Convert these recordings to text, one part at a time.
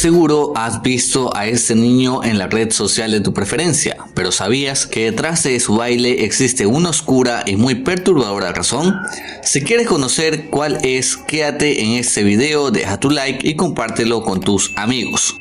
seguro has visto a este niño en la red social de tu preferencia, pero ¿sabías que detrás de su baile existe una oscura y muy perturbadora razón? Si quieres conocer cuál es, quédate en este video, deja tu like y compártelo con tus amigos.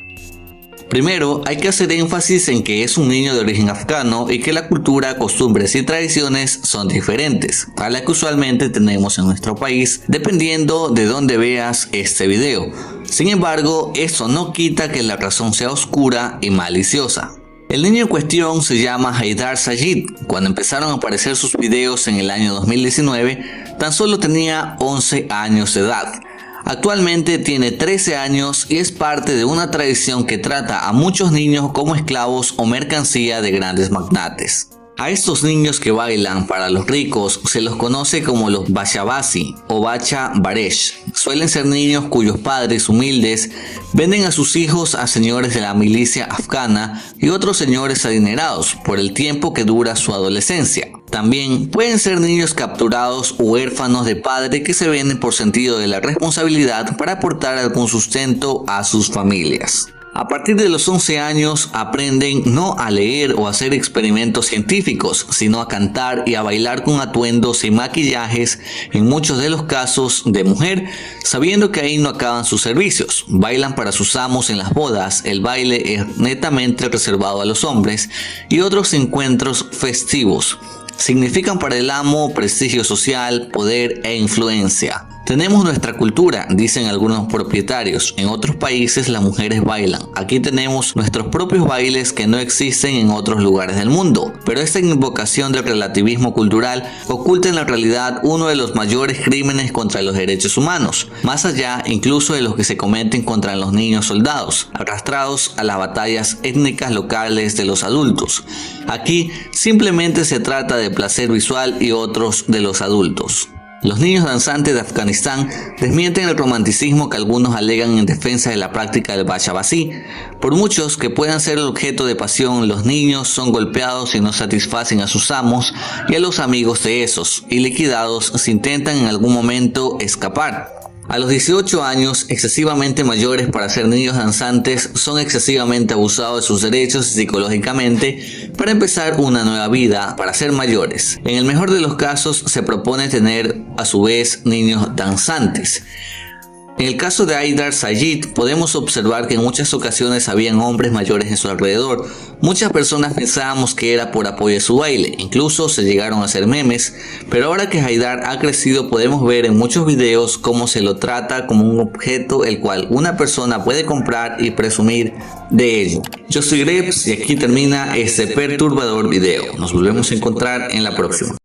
Primero, hay que hacer énfasis en que es un niño de origen afgano y que la cultura, costumbres y tradiciones son diferentes a la que usualmente tenemos en nuestro país, dependiendo de dónde veas este video. Sin embargo, esto no quita que la razón sea oscura y maliciosa. El niño en cuestión se llama Haidar Sajid. Cuando empezaron a aparecer sus videos en el año 2019, tan solo tenía 11 años de edad. Actualmente tiene 13 años y es parte de una tradición que trata a muchos niños como esclavos o mercancía de grandes magnates. A estos niños que bailan para los ricos se los conoce como los Bashabasi o Bacha Baresh. Suelen ser niños cuyos padres humildes venden a sus hijos a señores de la milicia afgana y otros señores adinerados por el tiempo que dura su adolescencia. También pueden ser niños capturados o huérfanos de padre que se venden por sentido de la responsabilidad para aportar algún sustento a sus familias. A partir de los 11 años aprenden no a leer o hacer experimentos científicos, sino a cantar y a bailar con atuendos y maquillajes, en muchos de los casos de mujer, sabiendo que ahí no acaban sus servicios. Bailan para sus amos en las bodas, el baile es netamente reservado a los hombres y otros encuentros festivos. Significan para el amo prestigio social, poder e influencia. Tenemos nuestra cultura, dicen algunos propietarios. En otros países las mujeres bailan. Aquí tenemos nuestros propios bailes que no existen en otros lugares del mundo. Pero esta invocación del relativismo cultural oculta en la realidad uno de los mayores crímenes contra los derechos humanos, más allá incluso de los que se cometen contra los niños soldados, arrastrados a las batallas étnicas locales de los adultos. Aquí simplemente se trata de placer visual y otros de los adultos. Los niños danzantes de Afganistán desmienten el romanticismo que algunos alegan en defensa de la práctica del Bashabasi. Por muchos que puedan ser el objeto de pasión, los niños son golpeados si no satisfacen a sus amos y a los amigos de esos, y liquidados si intentan en algún momento escapar. A los 18 años, excesivamente mayores para ser niños danzantes, son excesivamente abusados de sus derechos psicológicamente para empezar una nueva vida para ser mayores. En el mejor de los casos, se propone tener a su vez niños danzantes. En el caso de Haidar Sajid, podemos observar que en muchas ocasiones habían hombres mayores en su alrededor. Muchas personas pensábamos que era por apoyo a su baile, incluso se llegaron a hacer memes, pero ahora que Haidar ha crecido podemos ver en muchos videos cómo se lo trata como un objeto el cual una persona puede comprar y presumir de ello. Yo soy Grebs y aquí termina este perturbador video. Nos volvemos a encontrar en la próxima.